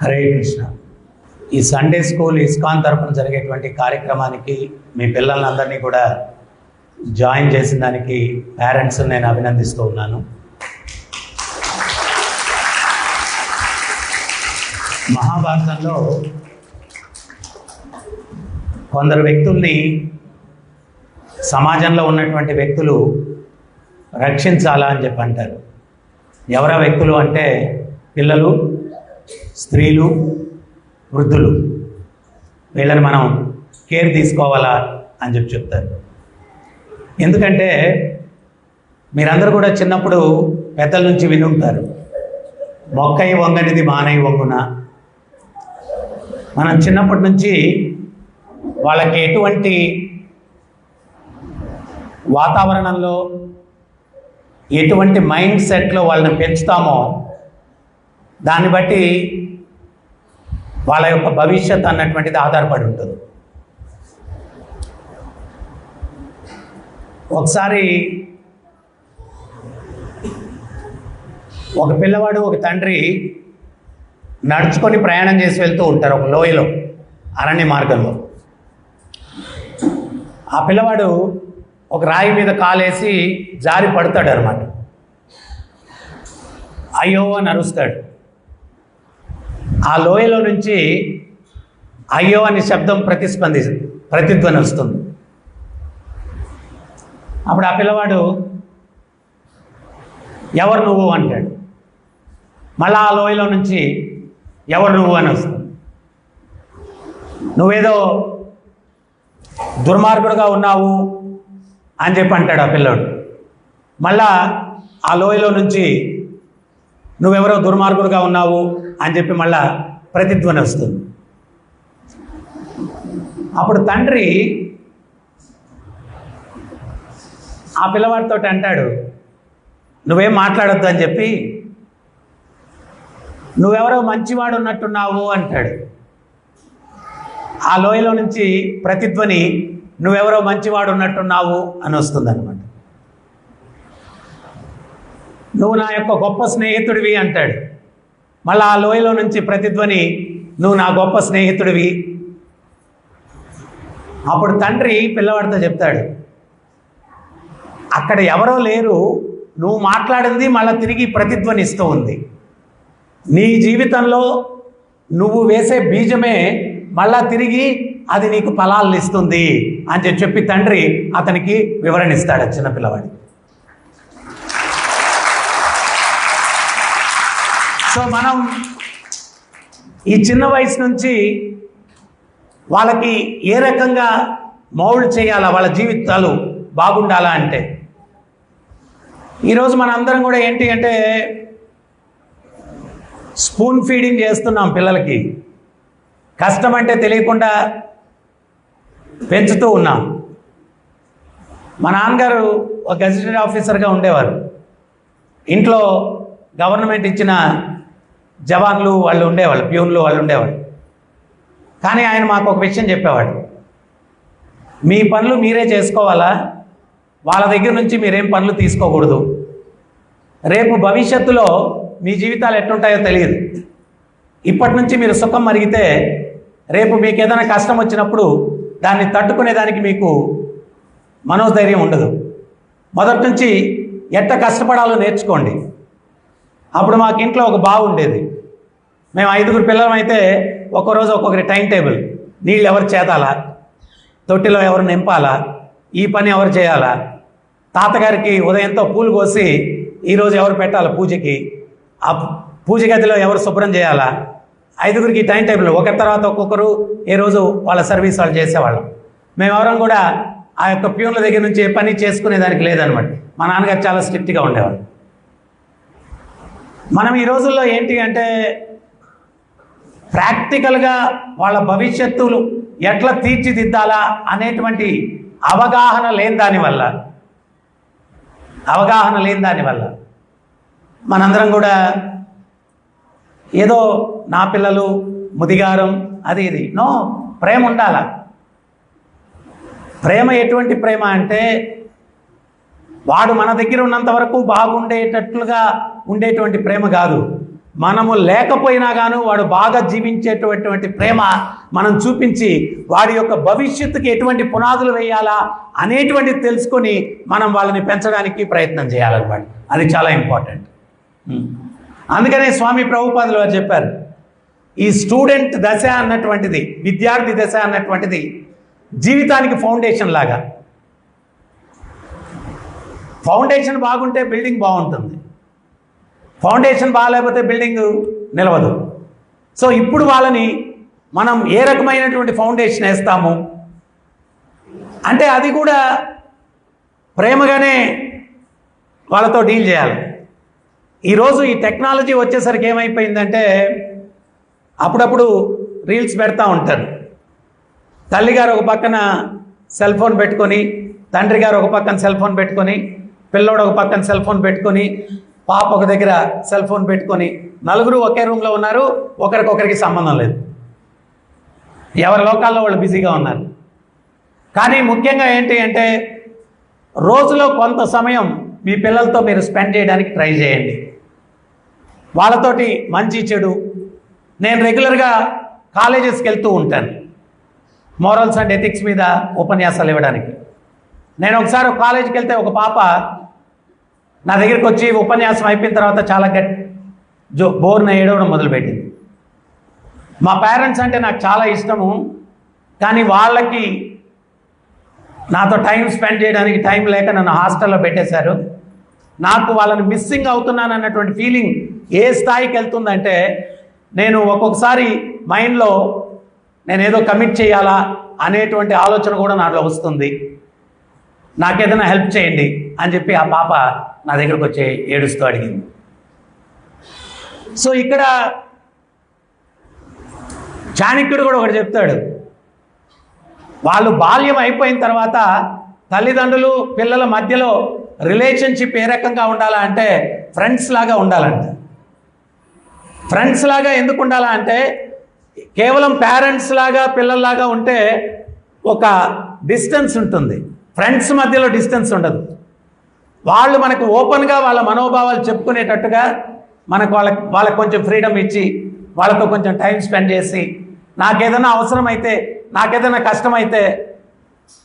హరే కృష్ణ. ఈ Sunday school ISKCON తరపున జరిగేటువంటి కార్యక్రమానికి మీ పిల్లలందరినీ కూడా జాయిన్ చేసిన దానికి పేరెంట్స్ నేను అభినందిస్తూ ఉన్నాను. మహాభారతంలో కొందరు వ్యక్తుల్ని సమాజంలో ఉన్నటువంటి వ్యక్తులు రక్షించాలా అని చెప్పి అంటారు. ఎవరా వ్యక్తులు అంటే పిల్లలు, స్త్రీలు, వృద్ధులు. వీళ్ళని మనం కేర్ తీసుకోవాలా అని చెప్పి చెప్తారు. ఎందుకంటే మీరందరూ కూడా చిన్నప్పుడు పెద్దల నుంచి విని ఉంటారు, మొక్కై వంగనిది మానై వంగున. మనం చిన్నప్పటి నుంచి వాళ్ళకి ఎటువంటి వాతావరణంలో, ఎటువంటి మైండ్ సెట్లో వాళ్ళని పెంచుతామో దాన్ని బట్టి వాళ్ళ యొక్క భవిష్యత్ అన్నటువంటిది ఆధారపడి ఉంటుంది. ఒకసారి ఒక పిల్లవాడు, ఒక తండ్రి నడుచుకొని ప్రయాణం చేసి వెళ్తూ ఉంటారు ఒక లోయలో, అరణ్య మార్గంలో. ఆ పిల్లవాడు ఒక రాయి మీద కాలేసి జారి పడతాడు అన్నమాట. అయ్యో అని అరుస్తాడు. ఆ లోయలో నుంచి అయ్యో అనే శబ్దం ప్రతిధ్వని వస్తుంది. అప్పుడు ఆ పిల్లవాడు ఎవరు నువ్వు అంటాడు. మళ్ళా ఆ లోయలో నుంచి ఎవరు నువ్వు అని వస్తుంది. నువ్వేదో దుర్మార్గుడుగా ఉన్నావు అని చెప్పి అంటాడు ఆ పిల్లాడు. మళ్ళా ఆ లోయలో నుంచి నువ్వెవరో దుర్మార్గుడుగా ఉన్నావు అని చెప్పి మళ్ళా ప్రతిధ్వని వస్తుంది. అప్పుడు తండ్రి ఆ పిల్లవాడితో అంటాడు, నువ్వేం మాట్లాడొద్దు అని చెప్పి, నువ్వెవరో మంచివాడు ఉన్నట్టున్నావు అంటాడు. ఆ లోయలో నుంచి ప్రతిధ్వని నువ్వెవరో మంచివాడు ఉన్నట్టున్నావు అని వస్తుందన్నమాట. నువ్వు నా యొక్క గొప్ప స్నేహితుడివి అంటాడు. మళ్ళీ ఆ లోయలో నుంచి ప్రతిధ్వని నువ్వు నా గొప్ప స్నేహితుడివి. అప్పుడు తండ్రి పిల్లవాడితో చెప్తాడు, అక్కడ ఎవరో లేరు, నువ్వు మాట్లాడింది మళ్ళీ తిరిగి ప్రతిధ్వనిస్తూ ఉంది. నీ జీవితంలో నువ్వు వేసే బీజమే మళ్ళా తిరిగి అది నీకు ఫలాలను ఇస్తుంది అని చెప్పి తండ్రి అతనికి వివరణ ఇస్తాడు చిన్న పిల్లవాడికి. సో మనం ఈ చిన్న వయసు నుంచి వాళ్ళకి ఏ రకంగా మౌల్డ్ చేయాలా, వాళ్ళ జీవితాలు బాగుండాలా అంటే, ఈరోజు మన అందరం కూడా ఏంటి అంటే స్పూన్ ఫీడింగ్ చేస్తున్నాం పిల్లలకి. కష్టం అంటే తెలియకుండా పెంచుతూ ఉన్నాం. మా నాన్నగారు ఒక గెజిటెడ్ ఆఫీసర్గా ఉండేవారు. ఇంట్లో గవర్నమెంట్ ఇచ్చిన జవాన్లు వాళ్ళు ఉండేవాళ్ళు, ప్యూన్లు వాళ్ళు ఉండేవాళ్ళు. కానీ ఆయన మాకు ఒక విషయం చెప్పేవాడు, మీ పనులు మీరే చేసుకోవాలా, వాళ్ళ దగ్గర నుంచి మీరేం పనులు తీసుకోకూడదు. రేపు భవిష్యత్తులో మీ జీవితాలు ఎట్లుంటాయో తెలియదు. ఇప్పటి నుంచి మీరు సుఖం మరిగితే రేపు మీకు ఏదైనా కష్టం వచ్చినప్పుడు దాన్ని తట్టుకునేదానికి మీకు మనోధైర్యం ఉండదు. మొదటి నుంచి ఎట్ట కష్టపడాలో నేర్చుకోండి. అప్పుడు మాకు ఇంట్లో ఒక బావి ఉండేది. మేము 5గురు పిల్లలమైతే ఒక్కొరోజు ఒక్కొక్కరి టైం టేబుల్. నీళ్ళు ఎవరు చేతాలా, తొట్టిలో ఎవరు నింపాలా, ఈ పని ఎవరు చేయాలా, తాతగారికి ఉదయంతో పూలు కోసి ఈరోజు ఎవరు పెట్టాలా పూజకి, ఆ పూజ గదిలో ఎవరు శుభ్రం చేయాలా, 5గురికి టైం టేబుల్. ఒకరి తర్వాత ఒక్కొక్కరు ఏ రోజు వాళ్ళ సర్వీస్ వాళ్ళు చేసేవాళ్ళం. మేమెవరం కూడా ఆ యొక్క ప్యూన్ల దగ్గర నుంచి ఏ పని చేసుకునేదానికి లేదనమాట. మా నాన్నగారు చాలా స్ట్రిక్ట్గా ఉండేవాళ్ళు. మనం ఈ రోజుల్లో ఏంటి అంటే ప్రాక్టికల్గా వాళ్ళ భవిష్యత్తులు ఎట్లా తీర్చిదిద్దాలా అనేటువంటి అవగాహన లేని దానివల్ల మనందరం కూడా ఏదో నా పిల్లలు ముదిగారం అది ఇది. నో, ప్రేమ ఉండాల. ప్రేమ ఎటువంటి ప్రేమ అంటే వాడు మన దగ్గర ఉన్నంత వరకు బాగుండేటట్లుగా ఉండేటువంటి ప్రేమ కాదు. మనము లేకపోయినా గాను వాడు బాగా జీవించేటటువంటి ప్రేమ మనం చూపించి వాడి యొక్క భవిష్యత్తుకి ఎటువంటి పునాదులు వేయాలా అనేటువంటిది తెలుసుకొని మనం వాళ్ళని పెంచడానికి ప్రయత్నం చేయాలన్నమాట. అది చాలా ఇంపార్టెంట్. అందుకనే స్వామి ప్రభుపాదులు వారు చెప్పారు, ఈ స్టూడెంట్ దశ అన్నటువంటిది, విద్యార్థి దశ అన్నటువంటిది జీవితానికి ఫౌండేషన్ లాగా. ఫౌండేషన్ బాగుంటే బిల్డింగ్ బాగుంటుంది, ఫౌండేషన్ బాగాలేకపోతే బిల్డింగ్ నిలవదు. సో ఇప్పుడు వాళ్ళని మనం ఏ రకమైనటువంటి ఫౌండేషన్ వేస్తాము అంటే అది కూడా ప్రేమగానే వాళ్ళతో డీల్ చేయాలి. ఈరోజు ఈ టెక్నాలజీ వచ్చేసరికి ఏమైపోయిందంటే అప్పుడప్పుడు రీల్స్ పెడతా ఉంటారు. తల్లిగారు ఒక పక్కన సెల్ ఫోన్ పెట్టుకొని, తండ్రి గారు ఒక పక్కన సెల్ ఫోన్ పెట్టుకొని, పిల్లోడు ఒక పక్కన సెల్ ఫోన్ పెట్టుకొని, పాప ఒక దగ్గర సెల్ ఫోన్ పెట్టుకొని, నలుగురు ఒకే రూమ్లో ఉన్నారు, ఒకరికొకరికి సంబంధం లేదు, ఎవరి లోకాల్లో వాళ్ళు బిజీగా ఉన్నారు. కానీ ముఖ్యంగా ఏంటి అంటే రోజులో కొంత సమయం మీ పిల్లలతో మీరు స్పెండ్ చేయడానికి ట్రై చేయండి. వాళ్ళతోటి మంచి చెడు, నేను రెగ్యులర్గా కాలేజెస్కి వెళ్తూ ఉంటాను మోరల్స్ అండ్ ఎథిక్స్ మీద ఉపన్యాసాలు ఇవ్వడానికి. నేను ఒకసారి కాలేజీకి వెళ్తే ఒక పాప నా దగ్గరికి వచ్చి ఉపన్యాసం అయిపోయిన తర్వాత చాలా బోర్న ఏడవడం మొదలుపెట్టింది. మా పేరెంట్స్ అంటే నాకు చాలా ఇష్టము, కానీ వాళ్ళకి నాతో టైం స్పెండ్ చేయడానికి టైం లేక నన్ను హాస్టల్లో పెట్టేశారు. నాకు వాళ్ళని మిస్సింగ్ అవుతున్నాను అన్నటువంటి ఫీలింగ్ ఏ స్థాయికి వెళ్తుందంటే నేను ఒక్కొక్కసారి మైండ్లో నేను ఏదో కమిట్ చేయాలా అనేటువంటి ఆలోచన కూడా నాలో వస్తుంది. నాకేదైనా హెల్ప్ చేయండి అని చెప్పి ఆ పాప నా దగ్గరకు వచ్చి ఏడుస్తూ అడిగింది. సో ఇక్కడ చాణక్యుడు కూడా ఒకటి చెప్తాడు, వాళ్ళు బాల్యం అయిపోయిన తర్వాత తల్లిదండ్రులు పిల్లల మధ్యలో రిలేషన్షిప్ ఏ రకంగా ఉండాలా అంటే ఫ్రెండ్స్ లాగా ఉండాలంట. ఫ్రెండ్స్ లాగా ఎందుకు ఉండాలా అంటే కేవలం పేరెంట్స్ లాగా పిల్లల్లాగా ఉంటే ఒక డిస్టెన్స్ ఉంటుంది, ఫ్రెండ్స్ మధ్యలో డిస్టెన్స్ ఉండదు. వాళ్ళు మనకు ఓపెన్గా వాళ్ళ మనోభావాలు చెప్పుకునేటట్టుగా మనకు వాళ్ళకి కొంచెం ఫ్రీడమ్ ఇచ్చి వాళ్ళతో కొంచెం టైం స్పెండ్ చేసి నాకేదైనా అవసరమైతే నాకేదైనా కష్టమైతే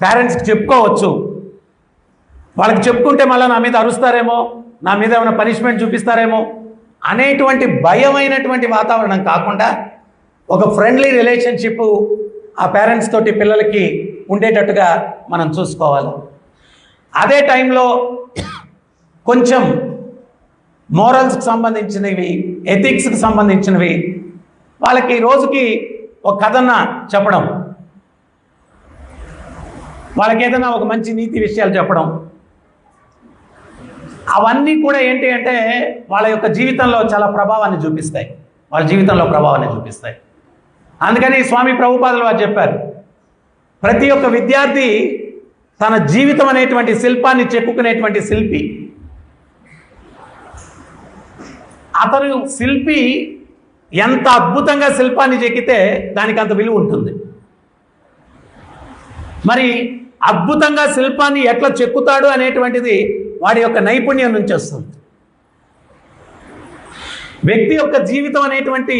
పేరెంట్స్కి చెప్పుకోవచ్చు. వాళ్ళకి చెప్పుకుంటే మళ్ళీ నా మీద అరుస్తారేమో, నా మీద ఏమైనా పనిష్మెంట్ చూపిస్తారేమో అనేటువంటి భయమైనటువంటి వాతావరణం కాకుండా ఒక ఫ్రెండ్లీ రిలేషన్షిప్ ఆ పేరెంట్స్ తోటి పిల్లలకి ఉండేటట్టుగా మనం చూసుకోవాలి. అదే టైంలో కొంచెం మోరల్స్కి సంబంధించినవి, ఎథిక్స్కి సంబంధించినవి వాళ్ళకి రోజుకి ఒక కథన చెప్పడం, వాళ్ళకి ఏదైనా ఒక మంచి నీతి విషయాలు చెప్పడం, అవన్నీ కూడా ఏంటి అంటే వాళ్ళ యొక్క జీవితంలో చాలా ప్రభావాన్ని చూపిస్తాయి, వాళ్ళ జీవితంలో ప్రభావాన్ని చూపిస్తాయి. అందుకని స్వామి ప్రభుపాదులు వారు చెప్పారు, ప్రతి ఒక్క విద్యార్థి తన జీవితం అనేటువంటి శిల్పాన్ని చెక్కుకునేటువంటి శిల్పి. అతను శిల్పి ఎంత అద్భుతంగా శిల్పాన్ని చెక్కితే దానికి అంత విలువ ఉంటుంది. మరి అద్భుతంగా శిల్పాన్ని ఎట్లా చెక్కుతాడు అనేటువంటిది వాడి యొక్క నైపుణ్యం నుంచి వస్తుంది. వ్యక్తి యొక్క జీవితం అనేటువంటి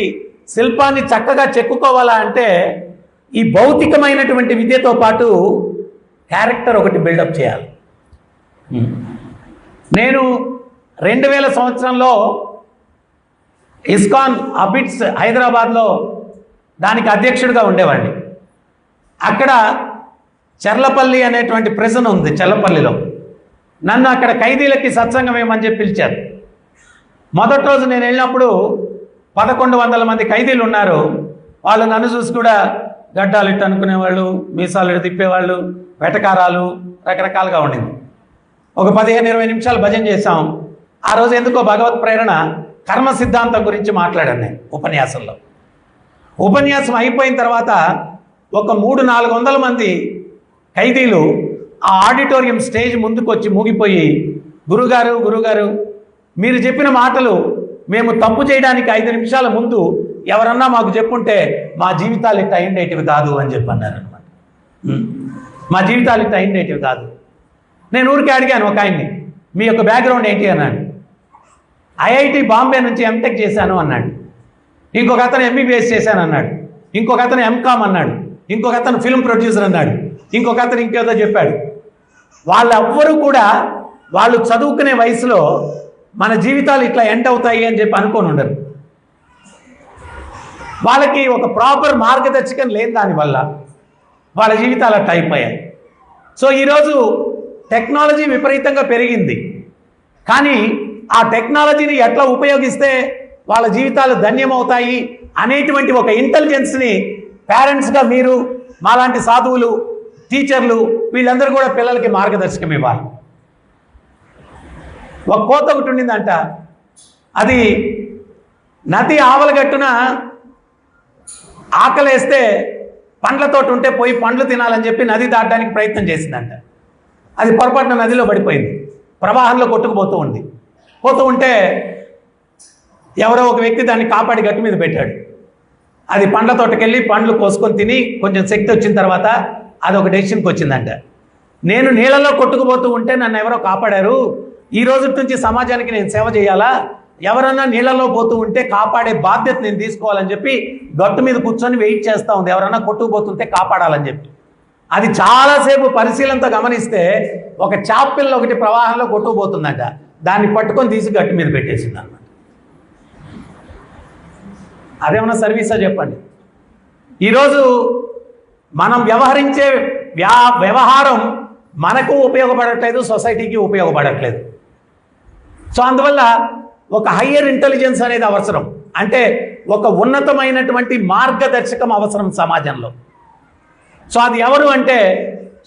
శిల్పాన్ని చక్కగా చెక్కుకోవాలా అంటే ఈ భౌతికమైనటువంటి విద్యతో పాటు క్యారెక్టర్ ఒకటి బిల్డప్ చేయాలి. నేను 2000 సంవత్సరంలో ఇస్కాన్ అబిట్స్ హైదరాబాద్లో దానికి అధ్యక్షుడిగా ఉండేవాడిని. అక్కడ చర్లపల్లి అనేటువంటి ప్రిజన్ ఉంది చర్లపల్లిలో. నన్ను అక్కడ ఖైదీలకి సత్సంగం ఏమని చెప్పి పిలిచారు. మొదటి రోజు నేను వెళ్ళినప్పుడు 1100 మంది ఖైదీలు ఉన్నారు. వాళ్ళు నన్ను చూసి కూడా గడ్డాలు ఇట్టు అనుకునేవాళ్ళు, మీసాలు ఇటు తిప్పేవాళ్ళు, వెటకారాలు రకరకాలుగా ఉండింది. ఒక 15-20 నిమిషాలు భజన చేశాం. ఆ రోజు ఎందుకో భగవత్ ప్రేరణ కర్మ సిద్ధాంతం గురించి మాట్లాడాను నేను ఉపన్యాసంలో. ఉపన్యాసం అయిపోయిన తర్వాత ఒక 300-400 మంది ఖైదీలు ఆ ఆడిటోరియం స్టేజ్ ముందుకు వచ్చి మూగిపోయి, గురుగారు మీరు చెప్పిన మాటలు మేము తప్పు చేయడానికి 5 నిమిషాల ముందు ఎవరన్నా మాకు చెప్పుంటే మా జీవితాలు ఇట్లా అయిండేటివి కాదు అని చెప్పి అన్నారు అనమాట. మా జీవితాలు ఇట్లా అయిండేటివి కాదు. నేను ఊరికే అడిగాను ఒక ఆయన్ని, మీ యొక్క బ్యాక్గ్రౌండ్ ఏంటి అన్నాను. ఐఐటి బాంబే నుంచి ఎంటెక్ చేశాను అన్నాడు. ఇంకొక అతను ఎంబీబీఎస్ చేశాను అన్నాడు. ఇంకొక అతను ఎంకామ్ అన్నాడు. ఇంకొక అతను ఫిల్మ్ ప్రొడ్యూసర్ అన్నాడు. ఇంకొక అతను ఇంకేదో చెప్పాడు. వాళ్ళెవ్వరూ కూడా వాళ్ళు చదువుకునే వయసులో మన జీవితాలు ఇట్లా ఎండ్ అవుతాయి అని చెప్పి అనుకొని ఉండరు. వాళ్ళకి ఒక ప్రాపర్ మార్గదర్శకం లేని దానివల్ల వాళ్ళ జీవితాలు అట్లా అయిపోయాయి. సో ఈరోజు టెక్నాలజీ విపరీతంగా పెరిగింది. కానీ ఆ టెక్నాలజీని ఎట్లా ఉపయోగిస్తే వాళ్ళ జీవితాలు ధన్యమవుతాయి అనేటువంటి ఒక ఇంటెలిజెన్స్ని పేరెంట్స్గా మీరు, మాలాంటి సాధువులు, టీచర్లు, వీళ్ళందరూ కూడా పిల్లలకి మార్గదర్శకం ఇవ్వాలి. ఒక కోత ఒకటి ఉండిందంట. అది నది ఆవలగట్టున ఆకలేస్తే పండ్లతోటి ఉంటే పోయి పండ్లు తినాలని చెప్పి నది దాటడానికి ప్రయత్నం చేసిందంట. అది పొరపాటున నదిలో పడిపోయింది. ప్రవాహంలో కొట్టుకుపోతూ ఉంది. పోతూ ఉంటే ఎవరో ఒక వ్యక్తి దాన్ని కాపాడి గట్టు మీద పెట్టాడు. అది పండ్ల తోటకెళ్ళి పండ్లు కోసుకొని తిని కొంచెం శక్తి వచ్చిన తర్వాత అది ఒక డెసిషన్కి వచ్చిందంట. నేను నీళ్ళలో కొట్టుకుపోతూ ఉంటే నన్ను ఎవరో కాపాడారు, ఈ రోజు నుంచి సమాజానికి నేను సేవ చేయాలా, ఎవరన్నా నీళ్ళలో పోతూ ఉంటే కాపాడే బాధ్యత నేను తీసుకోవాలని చెప్పి గట్టు మీద కూర్చొని వెయిట్ చేస్తూ ఉంది, ఎవరన్నా కొట్టుకుపోతుంటే కాపాడాలని చెప్పి. అది చాలాసేపు పరిశీలనతో గమనిస్తే ఒక చాపిల్ల ఒకటి ప్రవాహంలో కొట్టుకుపోతుందంట. దాన్ని పట్టుకొని తీసి గట్టు మీద పెట్టేసింది అన్నమాట. అదేమన్నా సర్వీసా చెప్పండి? ఈరోజు మనం వ్యవహరించే వ్యవహారం మనకు ఉపయోగపడట్లేదు, సొసైటీకి ఉపయోగపడట్లేదు. సో అందువల్ల ఒక హయ్యర్ ఇంటెలిజెన్స్ అనేది అవసరం. అంటే ఒక ఉన్నతమైనటువంటి మార్గదర్శకం అవసరం సమాజంలో. సో అది ఎవరు అంటే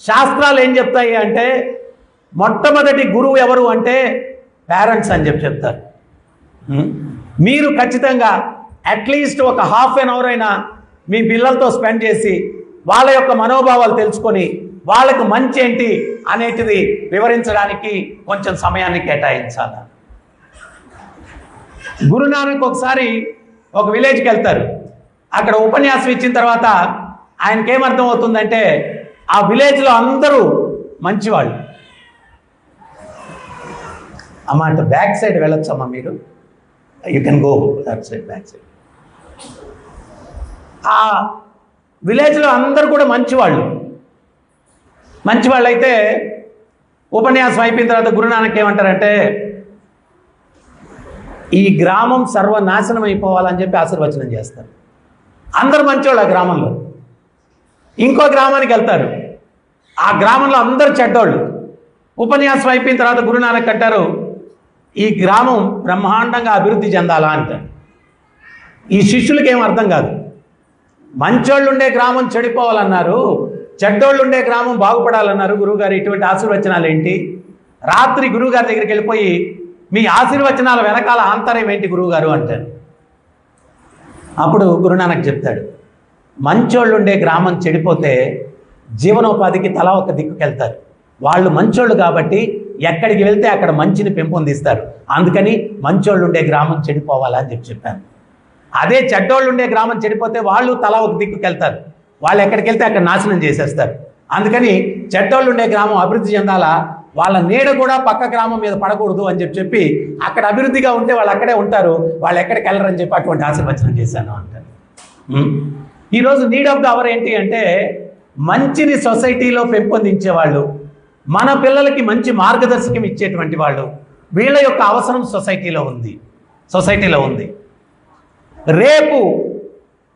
శాస్త్రాలు ఏం చెప్తాయి అంటే మొట్టమొదటి గురువు ఎవరు అంటే పేరెంట్స్ అని చెప్పి చెప్తారు. మీరు ఖచ్చితంగా అట్లీస్ట్ ఒక హాఫ్ అన్ అవర్ అయినా మీ పిల్లలతో స్పెండ్ చేసి వాళ్ళ యొక్క మనోభావాలు తెలుసుకొని వాళ్ళకు మంచి ఏంటి అనేటిది వివరించడానికి కొంచెం సమయాన్ని కేటాయించాలి. గురునానక్ ఒకసారి ఒక విలేజ్కి వెళ్తారు. అక్కడ ఉపన్యాసం ఇచ్చిన తర్వాత ఆయనకేమర్థం అవుతుందంటే ఆ విలేజ్లో అందరూ మంచివాళ్ళు. అమ్మ అంటే బ్యాక్ సైడ్ వెళ్ళొచ్చమ్మా మీరు, you can go that side, back side. ఆ విలేజ్లో అందరూ కూడా మంచివాళ్ళు. మంచివాళ్ళు అయితే ఉపన్యాసం అయిపోయిన తర్వాత గురునానక్ ఏమంటారంటే ఈ గ్రామం సర్వనాశనం అయిపోవాలని చెప్పి ఆశీర్వచనం చేస్తారు. అందరు మంచివాళ్ళు ఆ గ్రామంలో. ఇంకో గ్రామానికి వెళ్తారు. ఆ గ్రామంలో అందరూ చెడ్డోళ్ళు. ఉపన్యాసం అయిపోయిన తర్వాత గురునానక్ అంటారు ఈ గ్రామం బ్రహ్మాండంగా అభివృద్ధి చెందాలా అంటారు. ఈ శిష్యులకి ఏం అర్థం కాదు. మంచోళ్ళు ఉండే గ్రామం చెడిపోవాలన్నారు, చెడ్డోళ్ళు ఉండే గ్రామం బాగుపడాలన్నారు గురువుగారు. ఇటువంటి ఆశీర్వచనాలు ఏంటి? రాత్రి గురువుగారి దగ్గరికి వెళ్ళిపోయి మీ ఆశీర్వచనాల వెనకాల ఆంతర్యం ఏంటి గురువుగారు అంటారు. అప్పుడు గురునానక్ చెప్తాడు మంచోళ్ళు ఉండే గ్రామం చెడిపోతే జీవనోపాధికి తలా ఒక దిక్కుకెళ్తారు. వాళ్ళు మంచోళ్ళు కాబట్టి ఎక్కడికి వెళ్తే అక్కడ మంచిని పెంపొందిస్తారు. అందుకని మంచోళ్ళు ఉండే గ్రామం చెడిపోవాలని చెప్పాను. అదే చెడ్డోళ్ళు ఉండే గ్రామం చెడిపోతే వాళ్ళు తలా ఒక దిక్కుకెళ్తారు. వాళ్ళు ఎక్కడికి వెళ్తే అక్కడ నాశనం చేసేస్తారు. అందుకని చెడ్డోళ్ళు ఉండే గ్రామం అభివృద్ధి చెందాలా, వాళ్ళ నీడ కూడా పక్క గ్రామం మీద పడకూడదు అని చెప్పి అక్కడ అభివృద్ధిగా ఉంటే వాళ్ళు అక్కడే ఉంటారు, వాళ్ళు ఎక్కడికి వెళ్ళరని చెప్పి అటువంటి ఆశీర్వచనం చేశాను అంటారు. ఈరోజు నీడ్ ఆఫ్ ద అవర్ ఏంటి అంటే మంచిని సొసైటీలో పెంపొందించేవాళ్ళు, మన పిల్లలకి మంచి మార్గదర్శకం ఇచ్చేటువంటి వాళ్ళు, వీళ్ళ యొక్క అవసరం సొసైటీలో ఉంది. రేపు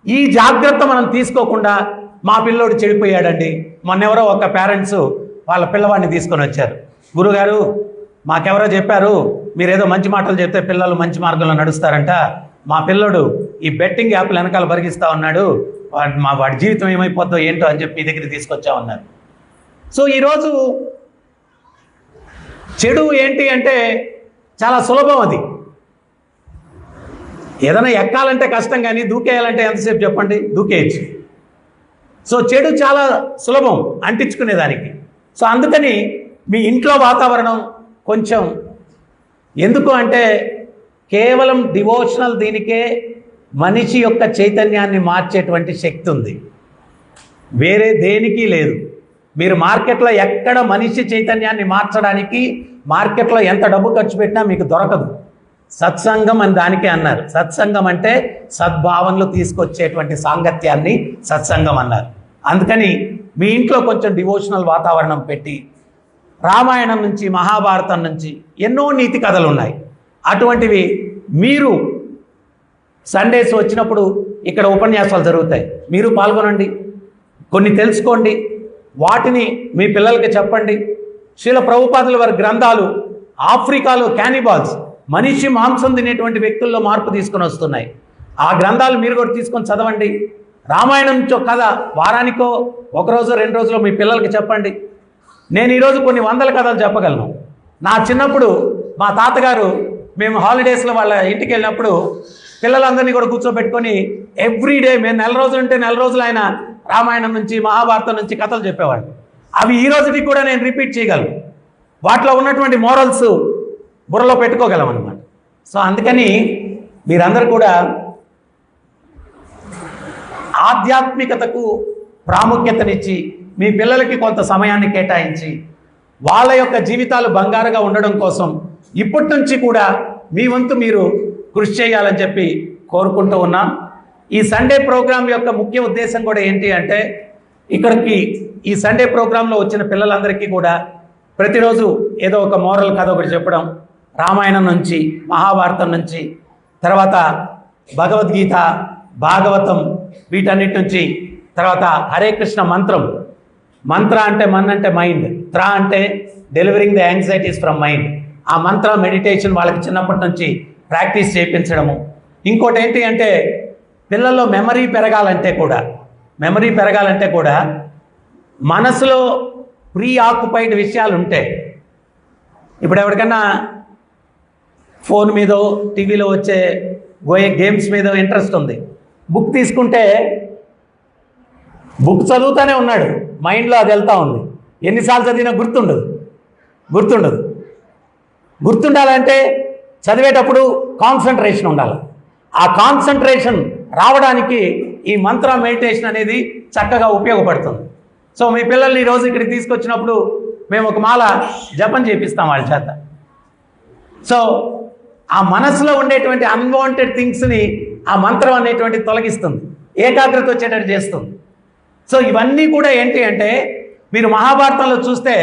ఈ జాగ్రత్త మనం తీసుకోకుండా మా పిల్లోడు చెడిపోయాడండి. మొన్నెవరో ఒక పేరెంట్స్ వాళ్ళ పిల్లవాడిని తీసుకొని వచ్చారు. గురుగారు మాకెవరో చెప్పారు మీరేదో మంచి మాటలు చెప్తే పిల్లలు మంచి మార్గంలో నడుస్తారంట, మా పిల్లోడు ఈ బెట్టింగ్ యాప్లు వెనకాల బరిగిస్తూ ఉన్నాడు, వాడి జీవితం ఏమైపోద్దో ఏంటో అని చెప్పి మీ దగ్గర తీసుకొచ్చా ఉన్నారు. సో ఈరోజు చెడు ఏంటి అంటే చాలా సులభం. అది ఏదైనా ఎక్కాలంటే కష్టం, కానీ దూకేయాలంటే ఎంతసేపు చెప్పండి, దూకేయచ్చు. సో చెడు చాలా సులభం అంటించుకునేదానికి. సో అందుకని మీ ఇంట్లో వాతావరణం కొంచెం ఎందుకు అంటే కేవలం డివోషనల్ దీనికే మనిషి యొక్క చైతన్యాన్ని మార్చేటువంటి శక్తి ఉంది, వేరే దేనికి లేదు. మీరు మార్కెట్లో ఎక్కడ మనిషి చైతన్యాన్ని మార్చడానికి మార్కెట్లో ఎంత డబ్బు ఖర్చు పెట్టినా మీకు దొరకదు. సత్సంగం అని దానికే అన్నారు. సత్సంగం అంటే సద్భావనలు తీసుకొచ్చేటువంటి సాంగత్యాన్ని సత్సంగం అన్నారు. అందుకని మీ ఇంట్లో కొంచెం డివోషనల్ వాతావరణం పెట్టి, రామాయణం నుంచి మహాభారతం నుంచి ఎన్నో నీతి కథలు ఉన్నాయి. అటువంటివి మీరు సండేస్ వచ్చినప్పుడు ఇక్కడ ఉపన్యాసాలు జరుగుతాయి, మీరు పాల్గొనండి, కొన్ని తెలుసుకోండి, వాటిని మీ పిల్లలకి చెప్పండి. శ్రీల ప్రభుపాదుల వారి గ్రంథాలు ఆఫ్రికాలో క్యానిబాల్స్, మనిషి మాంసం తినేటువంటి వ్యక్తుల్లో మార్పు తీసుకొని వస్తున్నాయి. ఆ గ్రంథాలు మీరు కూడా తీసుకొని చదవండి. రామాయణం నుంచో కథ వారానికో ఒకరోజు 2 రోజులు మీ పిల్లలకి చెప్పండి. నేను ఈరోజు కొన్ని వందల కథలు చెప్పగలను. నా చిన్నప్పుడు మా తాతగారు మేము హాలిడేస్లో వాళ్ళ ఇంటికి వెళ్ళినప్పుడు పిల్లలందరినీ కూడా కూర్చోబెట్టుకొని ఎవ్రీడే మేము 4 రోజులు ఉంటే 4 రోజులు ఆయన రామాయణం నుంచి మహాభారతం నుంచి కథలు చెప్పేవాడు. అవి ఈ రోజుకి కూడా నేను రిపీట్ చేయగలను. వాటిలో ఉన్నటువంటి మోరల్స్ బుర్రలో పెట్టుకోగలం అన్నమాట. సో అందుకని మీరందరూ కూడా ఆధ్యాత్మికతకు ప్రాముఖ్యతనిచ్చి మీ పిల్లలకి కొంత సమయాన్ని కేటాయించి వాళ్ళ యొక్క జీవితాలు బంగారుగా ఉండడం కోసం ఇప్పటి నుంచి కూడా మీ వంతు మీరు కృషి చేయాలని చెప్పి కోరుకుంటూ ఉన్నాం. ఈ సండే ప్రోగ్రాం యొక్క ముఖ్య ఉద్దేశం కూడా ఏంటి అంటే, ఇక్కడికి ఈ సండే ప్రోగ్రాంలో వచ్చిన పిల్లలందరికీ కూడా ప్రతిరోజు ఏదో ఒక మోరల్ కథ ఒకటి చెప్పడం, రామాయణం నుంచి మహాభారతం నుంచి, తర్వాత భగవద్గీత, భాగవతం, వీటన్నిటి నుంచి, తర్వాత హరే కృష్ణ మంత్రం. మంత్ర అంటే మన్ అంటే మైండ్, త్ర అంటే delivering the anxieties from mind. ఆ మంత్ర మెడిటేషన్ వాళ్ళకి చిన్నప్పటి నుంచి ప్రాక్టీస్ చేయించడము. ఇంకోటి ఏంటి అంటే పిల్లల్లో మెమరీ పెరగాలంటే కూడా మనసులో ప్రీ ఆక్యుపైడ్ విషయాలు ఉంటే, ఇప్పుడు ఎవరికన్నా ఫోన్ మీదో టీవీలో వచ్చే గేమ్స్ మీద ఇంట్రెస్ట్ ఉంది, బుక్ తీసుకుంటే బుక్ చదువుతూనే ఉన్నాడు, మైండ్లో అది వెళ్తూ ఉంది, ఎన్నిసార్లు చదివినా గుర్తుండాలంటే చదివేటప్పుడు కాన్సన్ట్రేషన్ ఉండాలి. ఆ కాన్సన్ట్రేషన్ రావడానికి ఈ మంత్ర మెడిటేషన్ అనేది చక్కగా ఉపయోగపడుతుంది. సో మీ పిల్లల్ని ఈరోజు ఇక్కడికి తీసుకొచ్చినప్పుడు మేము ఒక మాల జపం చేపిస్తాం వాళ్ళ చేత. సో ఆ మనసులో ఉండేటువంటి అన్వాంటెడ్ థింగ్స్ని ఆ మంత్రం అనేటువంటి తొలగిస్తుంది, ఏకాగ్రత వచ్చేటట్టు చేస్తుంది. సో ఇవన్నీ కూడా ఏంటి అంటే, మీరు మహాభారతంలో చూస్తే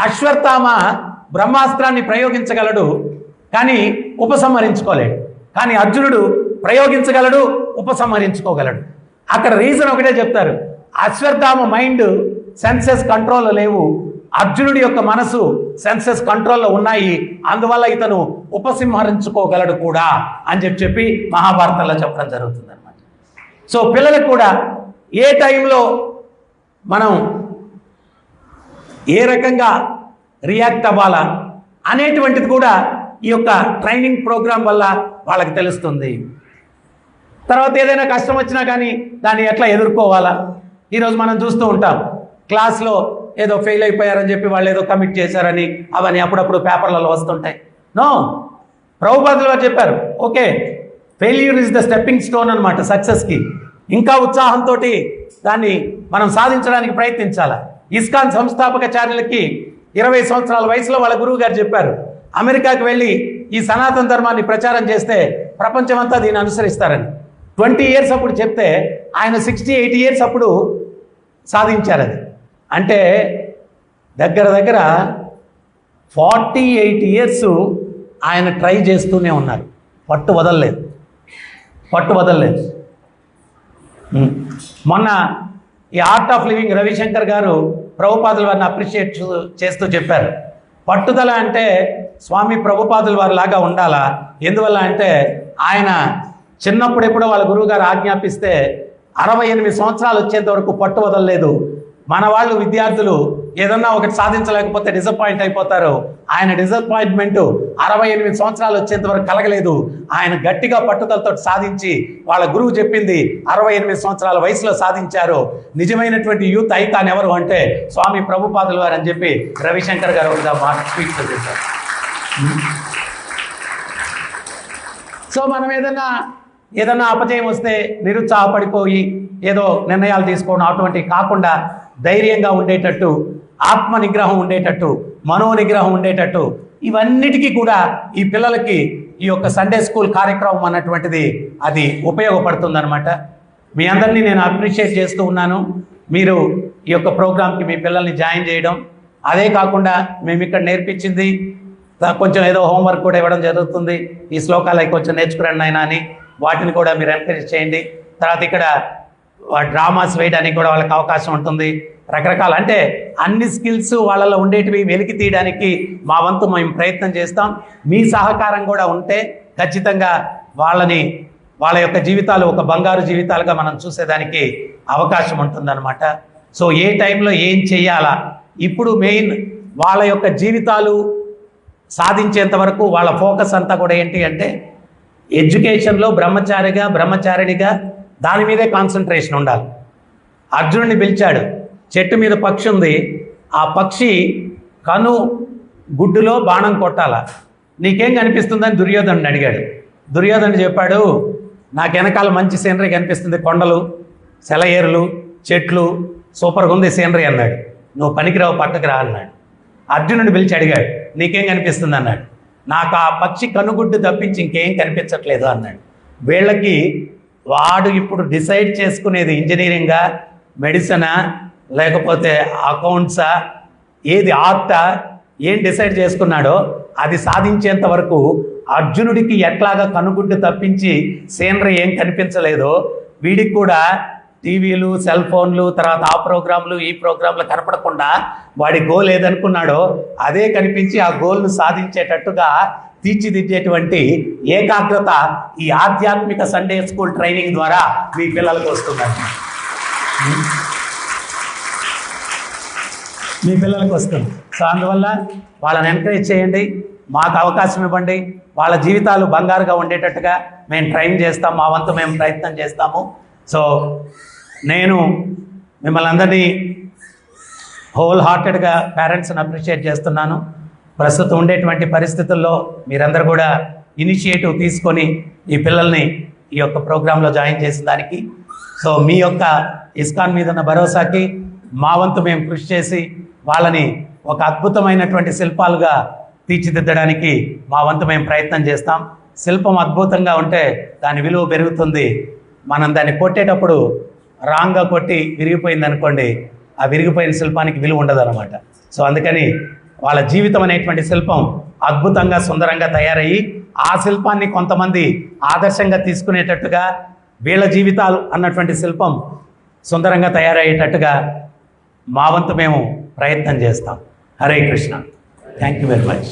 అశ్వత్థామ బ్రహ్మాస్త్రాన్ని ప్రయోగించగలడు కానీ ఉపసంహరించుకోలేడు, కానీ అర్జునుడు ప్రయోగించగలడు, ఉపసంహరించుకోగలడు. అక్కడ రీజన్ ఒకటే చెప్తారు, అశ్వత్థామ మైండ్ సెన్సెస్ కంట్రోల్లో లేవు, అర్జునుడి యొక్క మనసు సెన్సెస్ కంట్రోల్లో ఉన్నాయి, అందువల్ల ఇతను ఉపసంహరించుకోగలడు కూడా అని చెప్పి మహాభారతంలో చెప్పడం జరుగుతుంది అన్నమాట. సో పిల్లలకు కూడా ఏ టైంలో మనం ఏ రకంగా రియాక్ట్ అవ్వాలా అనేటువంటిది కూడా ఈ యొక్క ట్రైనింగ్ ప్రోగ్రాం వల్ల వాళ్ళకి తెలుస్తుంది. తర్వాత ఏదైనా కష్టం వచ్చినా కానీ దాన్ని ఎట్లా ఎదుర్కోవాలా. ఈరోజు మనం చూస్తూ ఉంటాం, క్లాస్లో ఏదో ఫెయిల్ అయిపోయారని చెప్పి వాళ్ళు ఏదో కమిట్ చేశారని అవన్నీ అప్పుడప్పుడు పేపర్లలో వస్తుంటాయి. నో, ప్రభుపాదులు వారు చెప్పారు, okay, failure is the stepping stone అనమాట సక్సెస్కి. ఇంకా ఉత్సాహంతో దాన్ని మనం సాధించడానికి ప్రయత్నించాలి. ఇస్కాన్ సంస్థాపకాచార్యులకి 20 సంవత్సరాల వయసులో వాళ్ళ గురువు గారు చెప్పారు, అమెరికాకి వెళ్ళి ఈ సనాతన ధర్మాన్ని ప్రచారం చేస్తే ప్రపంచమంతా దీన్ని అనుసరిస్తారని. 20 ఇయర్స్ అప్పుడు చెప్తే ఆయన 68 ఇయర్స్ అప్పుడు సాధించారు. అది అంటే దగ్గర 48 ఇయర్స్ ఆయన ట్రై చేస్తూనే ఉన్నారు, పట్టు వదలలేదు. మొన్న ఈ ఆర్ట్ ఆఫ్ లివింగ్ రవిశంకర్ గారు ప్రభుపాదుల వారిని అప్రిషియేట్ చేస్తూ చెప్పారు, పట్టుదల అంటే స్వామి ప్రభుపాదుల వారి లాగా ఉండాలా. ఎందువల్ల అంటే ఆయన చిన్నప్పుడు ఎప్పుడో వాళ్ళ గురువు గారు ఆజ్ఞాపిస్తే 68 సంవత్సరాలు వచ్చేంత వరకు పట్టు వదలలేదు. మన వాళ్ళు విద్యార్థులు ఏదన్నా ఒకటి సాధించలేకపోతే డిసప్పాయింట్ అయిపోతారు. ఆయన డిసప్పాయింట్మెంట్ 68 సంవత్సరాలు వచ్చేంత వరకు కలగలేదు. ఆయన గట్టిగా పట్టుదలతో సాధించి వాళ్ళ గురువు చెప్పింది 68 సంవత్సరాల వయసులో సాధించారు. నిజమైనటువంటి యూత్ ఐకాన్ ఎవరు అంటే స్వామి ప్రభుపాదుల వారు అని చెప్పి రవిశంకర్ గారు మాట స్పీచ్ చేశారు. సో మనం ఏదన్నా అపజయం వస్తే నిరుత్సాహపడిపోయి ఏదో నిర్ణయాలు తీసుకోవడం అటువంటివి కాకుండా ధైర్యంగా ఉండేటట్టు, ఆత్మ నిగ్రహం ఉండేటట్టు, మనో నిగ్రహం ఉండేటట్టు, ఇవన్నిటికీ కూడా ఈ పిల్లలకి ఈ యొక్క సండే స్కూల్ కార్యక్రమం అన్నటువంటిది అది ఉపయోగపడుతుందన్నమాట. మీ అందరినీ నేను అప్రిషియేట్ చేస్తూ ఉన్నాను. మీరు ఈ యొక్క ప్రోగ్రామ్కి మీ పిల్లల్ని జాయిన్ చేయడం, అదే కాకుండా మేము ఇక్కడ నేర్పించింది కొంచెం ఏదో హోంవర్క్ కూడా ఇవ్వడం జరుగుతుంది. ఈ శ్లోకాలు అవి కొంచెం నేర్చుకురండి నాయనా అని వాటిని కూడా మీరు ఎంకరేజ్ చేయండి. తర్వాత ఇక్కడ డ్రామాస్ వేయడానికి కూడా వాళ్ళకి అవకాశం ఉంటుంది. రకరకాల అంటే అన్ని స్కిల్స్ వాళ్ళలో ఉండేటివి వెలికి తీయడానికి మా వంతు మేము ప్రయత్నం చేస్తాం. మీ సహకారం కూడా ఉంటే ఖచ్చితంగా వాళ్ళ యొక్క జీవితాలు ఒక బంగారు జీవితాలుగా మనం చూసేదానికి అవకాశం ఉంటుందన్నమాట. సో ఏ టైంలో ఏం చెయ్యాలా, ఇప్పుడు మెయిన్ వాళ్ళ యొక్క జీవితాలు సాధించేంత వరకు వాళ్ళ ఫోకస్ అంతా కూడా ఏంటి అంటే ఎడ్యుకేషన్లో బ్రహ్మచారిణిగా దాని మీదే కాన్సన్ట్రేషన్ ఉండాలి. అర్జునుడిని పిలిచాడు, చెట్టు మీద పక్షి ఉంది, ఆ పక్షి కను గుడ్డులో బాణం కొట్టాల, నీకేం కనిపిస్తుందని దుర్యోధనుడిని అడిగాడు. దుర్యోధనుడు చెప్పాడు, నాకు వెనకాల మంచి సీనరీ కనిపిస్తుంది, కొండలు, సెలయేరులు, చెట్లు, సూపర్గా ఉంది సీనరీ అన్నాడు. నువ్వు పనికిరావు, పక్కకు రా అన్నాడు. అర్జునుడిని పిలిచి అడిగాడు, నీకేం కనిపిస్తుంది అన్నాడు. నాకు ఆ పక్షి కనుగుడ్డు తప్పించి ఇంకేం కనిపించట్లేదు అన్నాడు. వీళ్ళకి వాడు ఇప్పుడు డిసైడ్ చేసుకునేది ఇంజనీరింగా, మెడిసినా, లేకపోతే అకౌంట్సా, ఏది ఆర్టా, ఏం డిసైడ్ చేసుకున్నాడో అది సాధించేంత వరకు అర్జునుడికి ఎట్లాగా కనుగుడ్డు తప్పించి సీనరీ ఏం కనిపించలేదో వీడికి కూడా టీవీలు, సెల్ ఫోన్లు, తర్వాత ఆ ప్రోగ్రాంలు ఈ ప్రోగ్రాంలు కనపడకుండా వాడి గోల్ ఏదనుకున్నాడో అదే కనిపించి ఆ గోల్ను సాధించేటట్టుగా తీర్చిదిద్దేటువంటి ఏకాగ్రత ఈ ఆధ్యాత్మిక సండే స్కూల్ ట్రైనింగ్ ద్వారా మీ పిల్లలకు వస్తుందండి. మీ పిల్లలకు వస్తుంది. సో అందువల్ల వాళ్ళని ఎంకరేజ్ చేయండి, మాకు అవకాశం ఇవ్వండి, వాళ్ళ జీవితాలు బంగారుగా ఉండేటట్టుగా మేము ట్రైన్ చేస్తాం, మా వంతు మేము ప్రయత్నం చేస్తాము. సో నేను మిమ్మల్ని అందరినీ హోల్ హార్టెడ్గా పేరెంట్స్ని అప్రిషియేట్ చేస్తున్నాను. ప్రస్తుతం ఉండేటువంటి పరిస్థితుల్లో మీరందరూ కూడా ఇనిషియేటివ్ తీసుకొని ఈ పిల్లల్ని ఈ యొక్క ప్రోగ్రాంలో జాయిన్ చేసిన దానికి, సో మీ యొక్క ఇస్కాన్ మీద ఉన్న భరోసాకి మా వంతు మేము కృషి చేసి వాళ్ళని ఒక అద్భుతమైనటువంటి శిల్పాలుగా తీర్చిదిద్దడానికి మా వంతు మేము ప్రయత్నం చేస్తాం. శిల్పం అద్భుతంగా ఉంటే దాని విలువ పెరుగుతుంది. మనం దాన్ని కొట్టేటప్పుడు రాంగ్గా కొట్టి విరిగిపోయింది అనుకోండి, ఆ విరిగిపోయిన శిల్పానికి విలువ ఉండదు అనమాట. సో అందుకని వాళ్ళ జీవితం అనేటువంటి శిల్పం అద్భుతంగా సుందరంగా తయారయ్యి ఆ శిల్పాన్ని కొంతమంది ఆదర్శంగా తీసుకునేటట్టుగా వీళ్ళ జీవితాలు అన్నటువంటి శిల్పం సుందరంగా తయారయ్యేటట్టుగా మా వంతు మేము ప్రయత్నం చేస్తాం. Hare Krishna. Thank you very much.